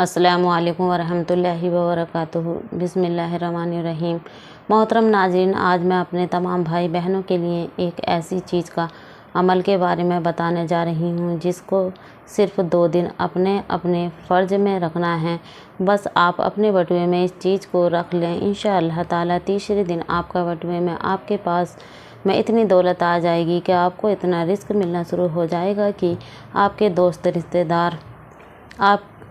अस्सलामु अलैकुम वरहमतुल्लाहि वबरकातुहू। बिस्मिल्लाहिर्रहमानिर्रहीम। मोहतरम नाज़रीन, आज मैं अपने तमाम भाई बहनों के लिए एक ऐसी चीज़ का अमल के बारे में बताने जा रही हूँ जिसको सिर्फ़ 2 दिन अपने अपने फ़र्ज में रखना है। बस आप अपने बटुए में इस चीज़ को रख लें, इंशाअल्लाह ताला तीसरे दिन आपका बटुए में आपके पास में इतनी दौलत आ जाएगी कि आपको इतना रिस्क मिलना शुरू हो जाएगा कि आपके दोस्त रिश्तेदार,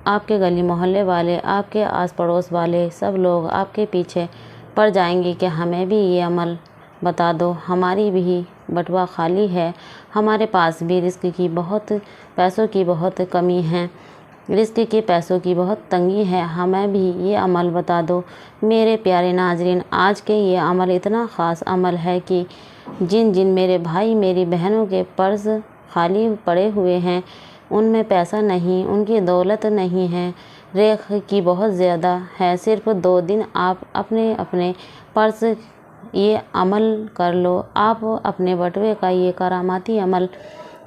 आपके गली मोहल्ले वाले, आपके आस पड़ोस वाले सब लोग आपके पीछे पड़ जाएंगे कि हमें भी ये अमल बता दो, हमारी भी बटुआ खाली है, हमारे पास भी पैसों की बहुत कमी है, रिस्क के पैसों की बहुत तंगी है, हमें भी ये अमल बता दो। मेरे प्यारे नाजरीन, आज के ये अमल इतना ख़ास अमल है कि जिन जिन मेरे भाई मेरी बहनों के पर्स खाली पड़े हुए हैं, उनमें पैसा नहीं, उनकी दौलत नहीं है, रेख की बहुत ज़्यादा है, सिर्फ़ 2 दिन आप अपने अपने पर्स ये अमल कर लो। आप अपने बटुए का ये करामाती अमल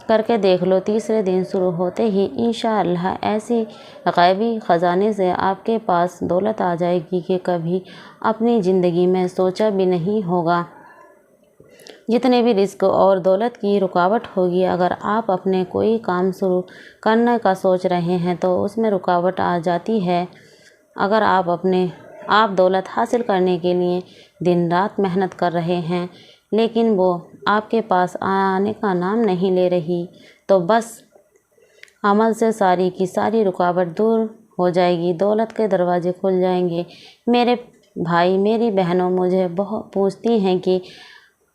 करके देख लो। तीसरे दिन शुरू होते ही इंशाअल्लाह ऐसी ग़ैबी ख़जाने से आपके पास दौलत आ जाएगी कि कभी अपनी ज़िंदगी में सोचा भी नहीं होगा। जितने भी रिस्क और दौलत की रुकावट होगी, अगर आप अपने कोई काम शुरू करने का सोच रहे हैं तो उसमें रुकावट आ जाती है। अगर आप दौलत हासिल करने के लिए दिन रात मेहनत कर रहे हैं लेकिन वो आपके पास आने का नाम नहीं ले रही, तो बस अमल से सारी की सारी रुकावट दूर हो जाएगी, दौलत के दरवाजे खुल जाएंगे। मेरे भाई मेरी बहनों मुझे बहुत पूछती हैं कि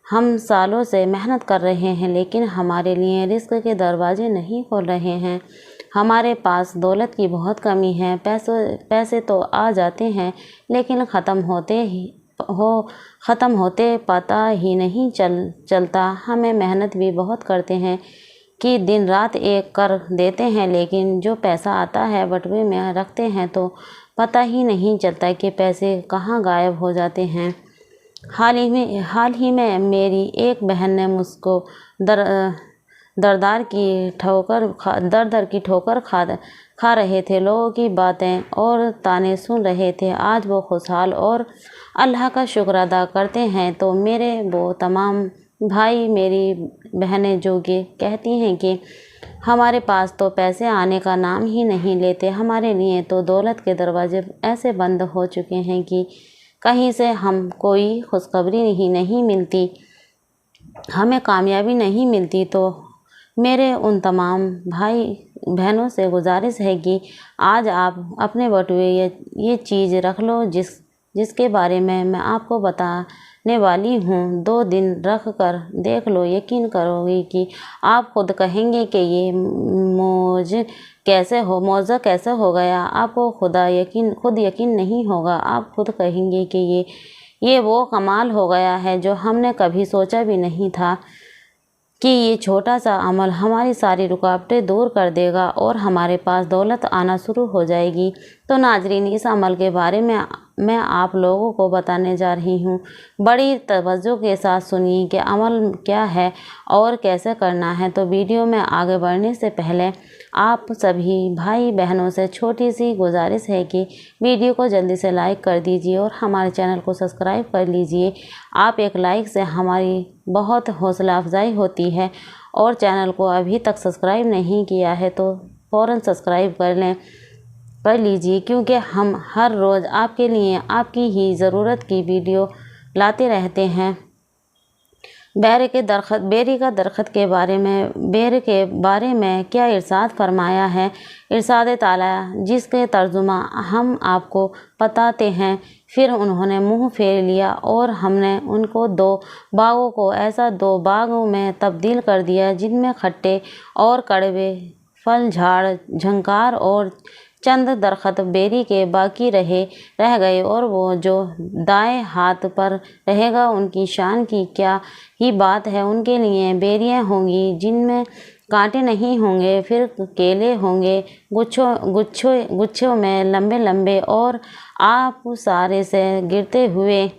हम सालों से मेहनत कर रहे हैं लेकिन हमारे लिए रिस्क के दरवाजे नहीं खोल रहे हैं, हमारे पास दौलत की बहुत कमी है, पैसे तो आ जाते हैं लेकिन ख़त्म होते पता ही नहीं चलता। हमें मेहनत भी बहुत करते हैं कि दिन रात एक कर देते हैं, लेकिन जो पैसा आता है बटुए में रखते हैं तो पता ही नहीं चलता कि पैसे कहाँ गायब हो जाते हैं। हाल ही में मेरी एक बहन ने मुझको दर दर की ठोकर खा रहे थे, लोगों की बातें और ताने सुन रहे थे, आज वो खुशहाल और अल्लाह का शुक्र अदा करते हैं। तो मेरे वो तमाम भाई मेरी बहनें जो कि कहती हैं कि हमारे पास तो पैसे आने का नाम ही नहीं लेते, हमारे लिए तो दौलत के दरवाजे ऐसे बंद हो चुके हैं कि कहीं से हम कोई खुशखबरी नहीं मिलती, हमें कामयाबी नहीं मिलती। तो मेरे उन तमाम भाई बहनों से गुजारिश है कि आज आप अपने बटुए ये चीज़ रख लो जिसके बारे में मैं आपको बताने वाली हूँ। 2 दिन रख कर देख लो, यकीन करोगे कि आप खुद कहेंगे कि ये मौज़ा कैसे हो गया। आपको खुद यकीन नहीं होगा, आप खुद कहेंगे कि ये वो कमाल हो गया है जो हमने कभी सोचा भी नहीं था कि ये छोटा सा अमल हमारी सारी रुकावटें दूर कर देगा और हमारे पास दौलत आना शुरू हो जाएगी। तो नाजरीन, इस अमल के बारे में मैं आप लोगों को बताने जा रही हूँ। बड़ी तवज्जो के साथ सुनिए कि अमल क्या है और कैसे करना है। तो वीडियो में आगे बढ़ने से पहले आप सभी भाई बहनों से छोटी सी गुजारिश है कि वीडियो को जल्दी से लाइक कर दीजिए और हमारे चैनल को सब्सक्राइब कर लीजिए। आप एक लाइक से हमारी बहुत हौसला अफजाई होती है और चैनल को अभी तक सब्सक्राइब नहीं किया है तो फ़ौरन सब्सक्राइब कर लीजिए, क्योंकि हम हर रोज़ आपके लिए आपकी ही ज़रूरत की वीडियो लाते रहते हैं। बेर का दरख्त के बारे में क्या इरशाद फरमाया है। इरशाद ताला जिसके तर्जुमा हम आपको बताते हैं। फिर उन्होंने मुंह फेर लिया और हमने उनको 2 बागों को ऐसा 2 बागों में तब्दील कर दिया जिनमें खट्टे और कड़वे फल, झाड़ झंकार और चंद दरख्त बेरी के बाकी रह गए, और वो जो दाएं हाथ पर रहेगा उनकी शान की क्या ही बात है। उनके लिए बेरियां होंगी जिनमें कांटे नहीं होंगे, फिर केले होंगे गुच्छों में लंबे लंबे और आप सारे से गिरते हुए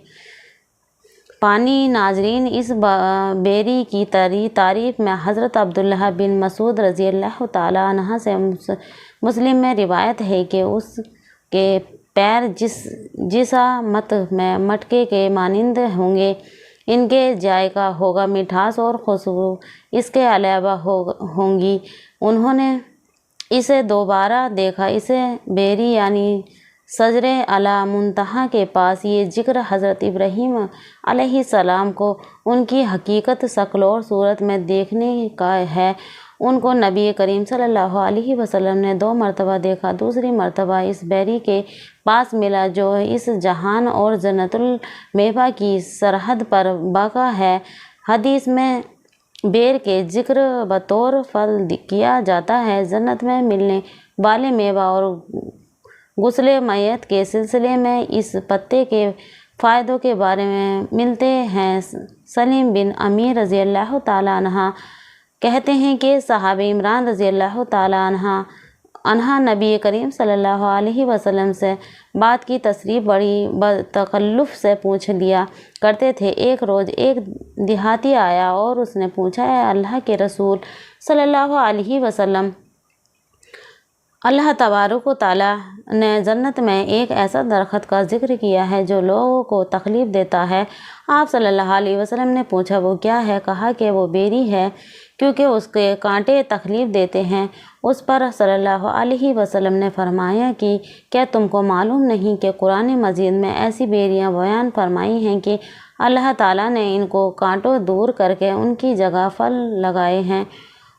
पानी। नाजरीन, इस बेरी की तारीफ में हज़रत अब्दुल्लाह बिन मसूद रज़ी अल्लाह ताला अन्हा से مسلم میں روایت ہے کہ اس کے پیر جسا مت میں مٹکے کے مانند ہوں گے، ان کے ذائقہ ہوگا مٹھاس اور خوشبو اس کے علاوہ ہوں گی۔ انہوں نے اسے دوبارہ دیکھا، اسے بیری یعنی شجر علی منتہا کے پاس۔ یہ ذکر حضرت ابراہیم علیہ السلام کو ان کی حقیقت شکل اور صورت میں دیکھنے کا ہے۔ ان کو نبی کریم صلی اللہ علیہ وسلم نے 2 مرتبہ دیکھا۔ دوسری مرتبہ اس بیری کے پاس ملا جو اس جہان اور جنت المأویٰ کی سرحد پر واقع ہے۔ حدیث میں بیر کے ذکر بطور پھل کیا جاتا ہے۔ جنت میں ملنے والے میوہ اور غسل میت کے سلسلے میں اس پتے کے فائدوں کے بارے میں ملتے ہیں۔ سلیم بن امیر رضی اللہ تعالیٰ عنہ کہتے ہیں کہ صحابہ عمران رضی اللہ تعالیٰ عنہ نبی کریم صلی اللہ علیہ وسلم سے بات کی تصریف بڑی تکلف سے پوچھ لیا کرتے تھے۔ ایک روز ایک دیہاتی آیا اور اس نے پوچھا، اے اللہ کے رسول صلی اللہ علیہ وسلم، اللہ تبارک و تعالیٰ نے جنت میں ایک ایسا درخت کا ذکر کیا ہے جو لوگوں کو تکلیف دیتا ہے۔ آپ صلی اللہ علیہ وسلم نے پوچھا، وہ کیا ہے؟ کہا کہ وہ بیری ہے، کیونکہ اس کے کانٹے تکلیف دیتے ہیں۔ اس پر صلی اللہ علیہ وسلم نے فرمایا کہ کیا تم کو معلوم نہیں کہ قرآن مجید میں ایسی بیریاں بیان فرمائی ہیں کہ اللہ تعالیٰ نے ان کو کانٹوں دور کر کے ان کی جگہ پھل لگائے ہیں،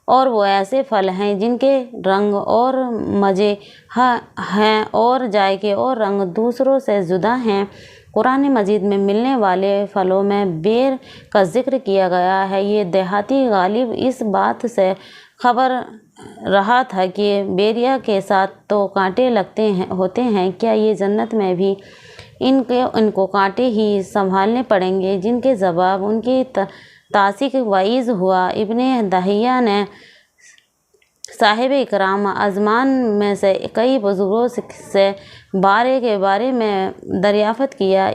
اور وہ ایسے پھل ہیں جن کے رنگ اور مزے ہیں اور ذائقے اور رنگ دوسروں سے جدا ہیں۔ قرآن مجید میں ملنے والے پھلوں میں بیر کا ذکر کیا گیا ہے۔ یہ دیہاتی غالب اس بات سے خبر رہا تھا کہ بیریا کے ساتھ تو کانٹے ہوتے ہیں، کیا یہ جنت میں بھی ان کو کانٹے ہی سنبھالنے پڑیں گے؟ جن کے جواب ان کی تعصیق وعیز ہوا۔ ابن دہیہ نے صاحب اکرام ازمان میں سے کئی بزرگوں سے بارے کے بارے میں دریافت کیا۔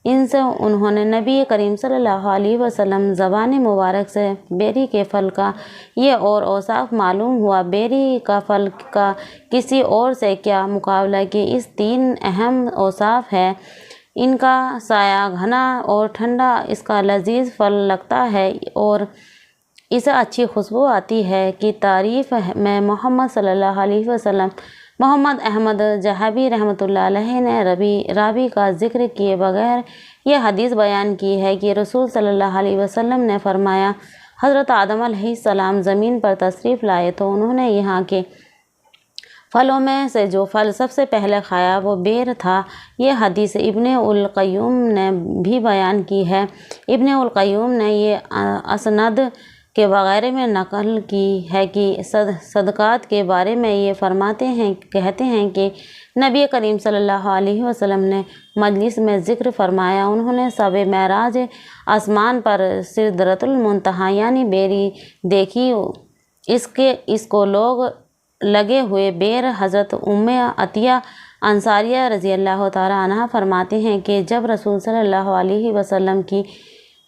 ان سے انہوں نے نبی کریم صلی اللہ علیہ وسلم زبان مبارک سے بیری کے پھل کا یہ اور اوصاف معلوم ہوا۔ بیری کا پھل کا کسی اور سے کیا مقابلہ کہ اس 3 اہم اوصاف ہے: ان کا سایہ گھنا اور ٹھنڈا، اس کا لذیذ پھل لگتا ہے اور اسے اچھی خوشبو آتی ہے۔ کی تعریف میں محمد صلی اللہ علیہ وسلم محمد احمد جہابی رحمۃ اللہ علیہ نے راوی کا ذکر کیے بغیر یہ حدیث بیان کی ہے کہ رسول صلی اللہ علیہ وسلم نے فرمایا، حضرت آدم علیہ السلام زمین پر تشریف لائے تو انہوں نے یہاں کے پھلوں میں سے جو پھل سب سے پہلے کھایا وہ بیر تھا۔ یہ حدیث ابن القیم نے بھی بیان کی ہے۔ ابن القیم نے یہ اسند کے وغیرہ میں نقل کی ہے کہ صدقات کے بارے میں یہ کہتے ہیں کہ نبی کریم صلی اللہ علیہ وسلم نے مجلس میں ذکر فرمایا، انہوں نے شب معراج آسمان پر سدرۃ المنتہا یعنی بیری دیکھی، اس کو لوگ لگے ہوئے بیر۔ حضرت ام عطیہ انصاریہ رضی اللہ تعالیٰ عنہ فرماتے ہیں کہ جب رسول صلی اللہ علیہ وسلم کی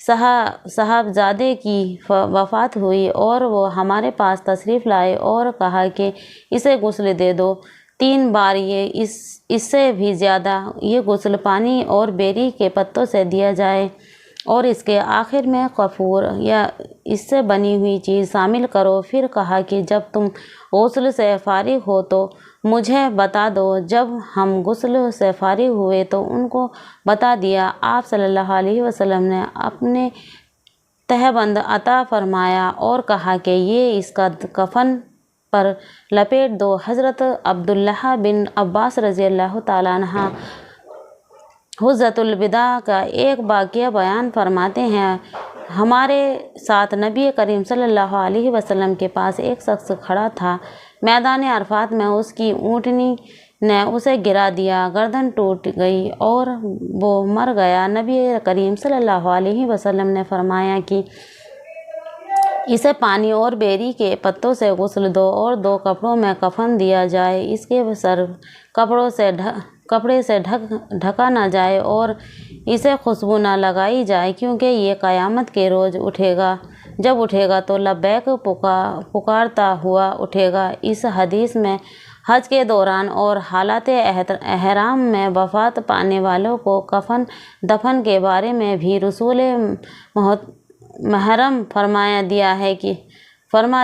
صاحبزادے کی وفات ہوئی اور وہ ہمارے پاس تشریف لائے اور کہا کہ اسے غسل دے دو 3 بار، اس سے بھی زیادہ، یہ غسل پانی اور بیری کے پتوں سے دیا جائے اور اس کے آخر میں کافور یا اس سے بنی ہوئی چیز شامل کرو۔ پھر کہا کہ جب تم غسل سے فارغ ہو تو مجھے بتا دو۔ جب ہم غسل سے فارغ ہوئے تو ان کو بتا دیا۔ آپ صلی اللہ علیہ وسلم نے اپنے تہبند عطا فرمایا اور کہا کہ یہ اس کا کفن پر لپیٹ دو۔ حضرت عبداللہ بن عباس رضی اللہ تعالیٰ عنہ حجۃ الوداع کا ایک واقعہ بیان فرماتے ہیں، ہمارے ساتھ نبی کریم صلی اللہ علیہ وسلم کے پاس ایک شخص کھڑا تھا۔ میدان عرفات میں اس کی اونٹنی نے اسے گرا دیا، گردن ٹوٹ گئی اور وہ مر گیا۔ نبی کریم صلی اللہ علیہ وسلم نے فرمایا کہ اسے پانی اور بیری کے پتوں سے غسل دو اور 2 کپڑوں میں کفن دیا جائے، اس کے سر کپڑے سے ڈھکا نہ جائے اور اسے خوشبو نہ لگائی جائے، کیونکہ یہ قیامت کے روز اٹھے گا۔ जब उठेगा तो लब्बैक पुकारता हुआ उठेगा। इस हदीस में हज के दौरान और हालात एहराम में वफ़ात पाने वालों को कफन दफन के बारे में भी रसूल महरम फरमा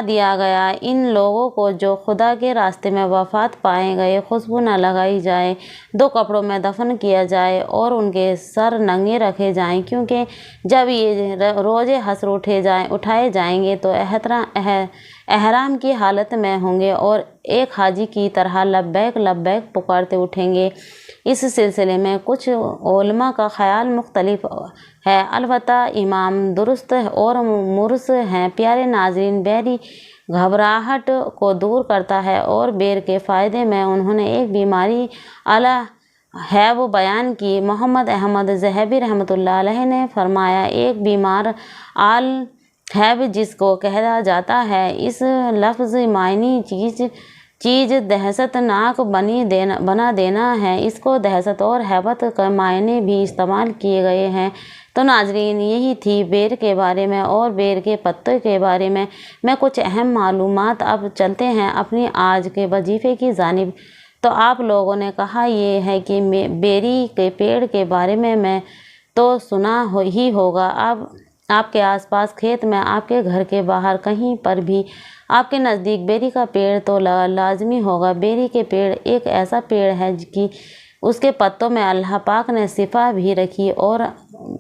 दिया गया। इन लोगों को जो खुदा के रास्ते में वफ़ात पाए गए खुशबू न लगाई जाए, 2 कपड़ों में दफन किया जाए और उनके सर नंगे रखे जाएं, क्योंकि जब ये रोज़े हश्र उठाए जाएंगे तो एहराम की हालत में होंगे और एक हाजी की तरह लब्बैक लब्बैक पुकारते उठेंगे। इस सिलसिले में कुछ उलमा का ख्याल मुख्तलिफ है, अलबत्ता इमाम दुरुस्त और मुरस हैं। प्यारे नाज़रीन, बेरी घबराहट को दूर करता है और बेर के फ़ायदे में उन्होंने एक बीमारी है वो बयान की। मोहम्मद अहमद ज़हबी रहमतुल्लाह अलैह ने फरमाया, एक बीमार आल हैब जिसको कहा जाता है, इस लफ्ज़ मायनी चीज़ दहशतनाक बना देना है। इसको दहशत और हैबत के मायने भी इस्तेमाल किए गए हैं। तो नाजरीन, यही थी बेर के बारे में और बेर के पत्ते के बारे में मैं कुछ अहम मालूमात। अब चलते हैं अपनी आज के वजीफ़े की जानिब। तो आप लोगों ने कहा ये है कि बेरी के पेड़ के बारे में मैं तो सुना ही होगा। अब आपके आसपास खेत में, आपके घर के बाहर कहीं पर भी आपके नज़दीक बेरी का पेड़ तो लाजमी होगा। बेरी के पेड़ एक ऐसा पेड़ है कि उसके पत्तों में अल्लाह पाक ने शिफा भी रखी और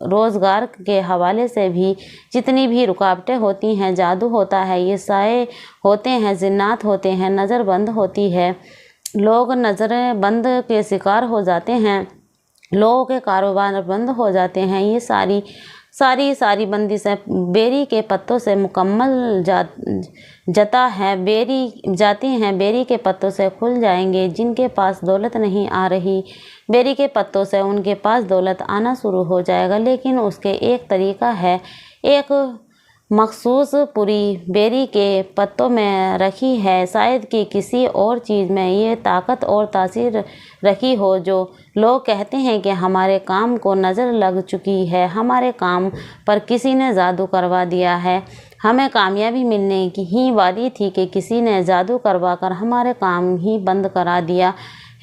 रोज़गार के हवाले से भी जितनी भी रुकावटें होती हैं, जादू होता है, ये साए होते हैं, जिन्नात होते हैं, नज़र बंद होती है, लोग नज़र बंद के शिकार हो जाते हैं, लोगों के कारोबार बंद हो जाते हैं, ये सारी बंदिशें बेरी के पत्तों से मुकम्मल जाती हैं। बेरी के पत्तों से खुल जाएंगे जिनके पास दौलत नहीं आ रही, बेरी के पत्तों से उनके पास दौलत आना शुरू हो जाएगा। लेकिन उसके एक तरीका है, एक मखसूस पूरी बेरी के पत्तों में रखी है, शायद कि किसी और चीज़ में ये ताकत और तासीर रखी हो जो लोग कहते हैं कि हमारे काम को नज़र लग चुकी है, हमारे काम पर किसी ने जादू करवा दिया है, हमें कामयाबी मिलने की ही वाली थी कि किसी ने जादू करवा कर हमारे काम ही बंद करा दिया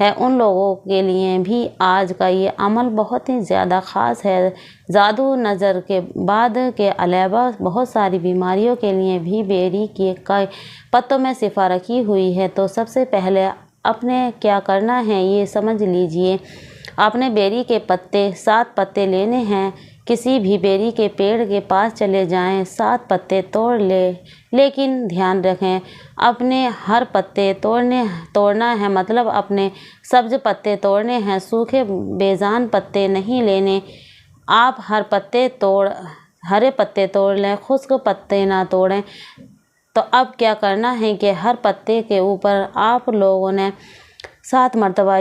है। उन लोगों के लिए भी आज का ये अमल बहुत ही ज़्यादा ख़ास है। जादू नज़र के बाद के अलावा बहुत सारी बीमारियों के लिए भी बेरी के पत्तों में शिफा रखी हुई है। तो सबसे पहले आपने क्या करना है ये समझ लीजिए। आपने बेरी के 7 पत्ते लेने हैं। किसी भी बेरी के पेड़ के पास चले जाएं, 7 पत्ते तोड़ लेकिन ध्यान रखें, अपने हर पत्ते तोड़ना है, मतलब अपने सब्ज पत्ते तोड़ने हैं, सूखे बेजान पत्ते नहीं लेने। आप हरे पत्ते तोड़ लें, खुश्क पत्ते ना तोड़ें। तो अब क्या करना है कि हर पत्ते के ऊपर आप लोगों ने 7 मरतबा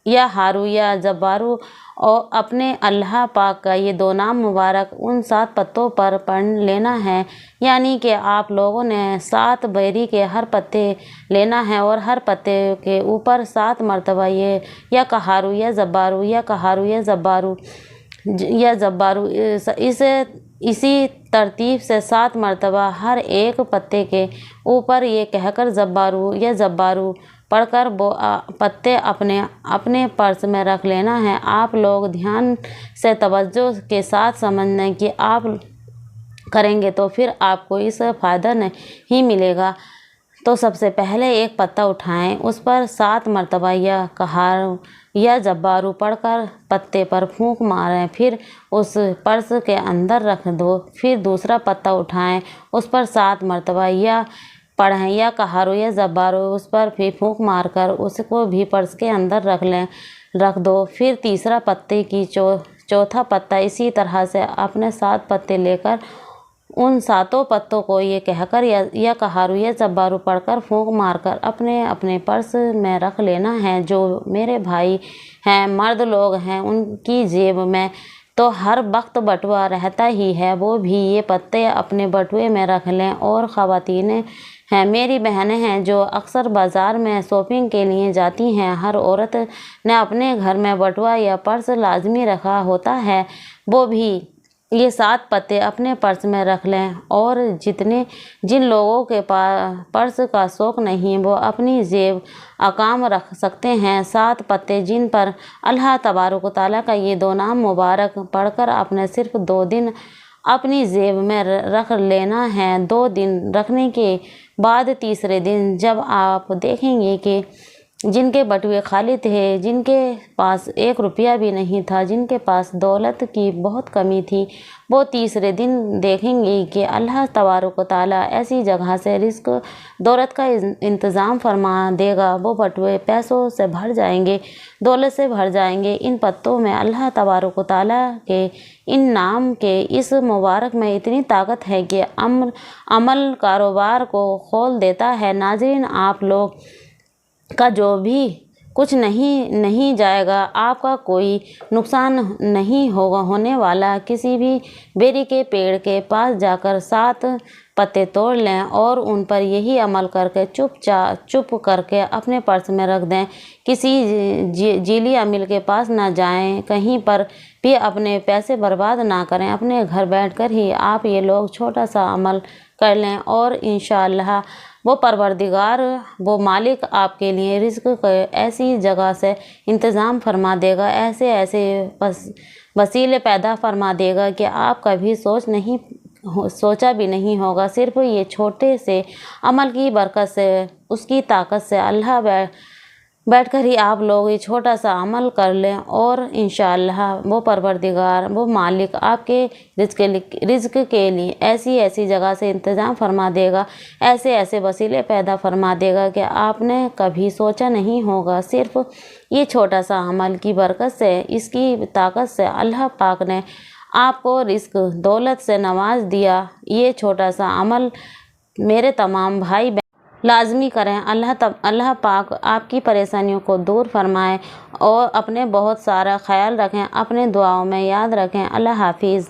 या हारू या जब्बारू और अपने अल्लाह पाक का ये 2 नाम मुबारक उन 7 पत्तों पर पढ़ लेना है। यानी कि आप लोगों ने 7 बेरी के हर पत्ते लेना है और हर पत्ते के ऊपर 7 मरतबा या कहारू या जब्बारू या कहारू या जब्बारू इसी तरतीब से 7 मरतबा हर एक पत्ते के ऊपर ये कहकर जब्बारू या जब्बारू पढ़कर वो पत्ते अपने पर्स में रख लेना है। आप लोग ध्यान से तवज्जो के साथ समझने की आप करेंगे तो फिर आपको इस फ़ायदा नहीं मिलेगा। तो सबसे पहले एक पत्ता उठाएं, उस पर 7 मरतबा या कहार या जब्बारू पढ़कर पत्ते पर फूंक मारें, फिर उस पर्स के अंदर रख दो। फिर दूसरा पत्ता उठाएं, उस पर 7 मरतबा या पढ़ें या कहारू या जब्बारू, उस पर फिर फूंक मारकर उसको भी पर्स के अंदर रख दो। फिर तीसरा पत्ते की चौथा पत्ता इसी तरह से अपने 7 पत्ते लेकर उन 7 पत्तों को ये कहकर या कहारू या जब्बारू पढ़कर फूंक मारकर अपने पर्स में रख लेना है। जो मेरे भाई हैं, मर्द लोग हैं, उनकी जेब में तो हर वक्त बटुआ रहता ही है, वो भी ये पत्ते अपने बटुए में रख लें। और ख़वातीनें हैं, मेरी बहनें हैं जो अक्सर बाज़ार में शॉपिंग के लिए जाती हैं, हर औरत ने अपने घर में बटुआ या पर्स लाजमी रखा होता है, वो भी یہ 7 پتے اپنے پرس میں رکھ لیں، اور جن لوگوں کے پرس کا شوق نہیں وہ اپنی جیب اقام رکھ سکتے ہیں۔ 7 پتے جن پر اللہ تبارک و تعالیٰ کا یہ 2 نام مبارک پڑھ کر اپنے صرف 2 دن اپنی جیب میں رکھ لینا ہے۔ 2 دن رکھنے کے بعد تیسرے دن جب آپ دیکھیں گے کہ جن کے بٹوے خالی تھے، جن کے پاس 1 روپیہ بھی نہیں تھا، جن کے پاس دولت کی بہت کمی تھی، وہ تیسرے دن دیکھیں گے کہ اللہ تبارک و تعالیٰ ایسی جگہ سے رزق دولت کا انتظام فرما دے گا، وہ بٹوے پیسوں سے بھر جائیں گے، دولت سے بھر جائیں گے۔ ان پتوں میں اللہ تبارک و تعالیٰ کے ان نام کے اس مبارک میں اتنی طاقت ہے کہ عمل کاروبار کو کھول دیتا ہے۔ ناظرین، آپ لوگ کا جو بھی کچھ نہیں جائے گا، آپ کا کوئی نقصان نہیں ہونے والا۔ کسی بھی بیری کے پیڑ کے پاس جا کر 7 پتے توڑ لیں اور ان پر یہی عمل کر کے چپ کر کے اپنے پرس میں رکھ دیں۔ کسی جیلی عامل کے پاس نہ جائیں، کہیں پر بھی اپنے پیسے برباد نہ کریں۔ اپنے گھر بیٹھ کر ہی آپ یہ لوگ چھوٹا سا عمل کر لیں اور انشاءاللہ وہ پروردگار، وہ مالک آپ کے لیے رزق کے ایسی جگہ سے انتظام فرما دے گا، ایسے وسیلے پیدا فرما دے گا کہ آپ کبھی سوچا بھی نہیں ہوگا۔ صرف یہ چھوٹے سے عمل کی برکت سے، اس کی طاقت سے اللہ بیٹھ کر ہی آپ لوگ یہ چھوٹا سا عمل کر لیں اور انشاءاللہ وہ پروردگار، وہ مالک آپ کے رزق کے لیے ایسی جگہ سے انتظام فرما دے گا، ایسے وسیلے پیدا فرما دے گا کہ آپ نے کبھی سوچا نہیں ہوگا۔ صرف یہ چھوٹا سا عمل کی برکت سے، اس کی طاقت سے اللہ پاک نے آپ کو رزق دولت سے نواز دیا۔ یہ چھوٹا سا عمل میرے تمام بھائی بہن لازمی کریں۔ اللہ پاک آپ کی پریشانیوں کو دور فرمائے اور اپنے بہت سارا خیال رکھیں، اپنے دعاؤں میں یاد رکھیں۔ اللہ حافظ۔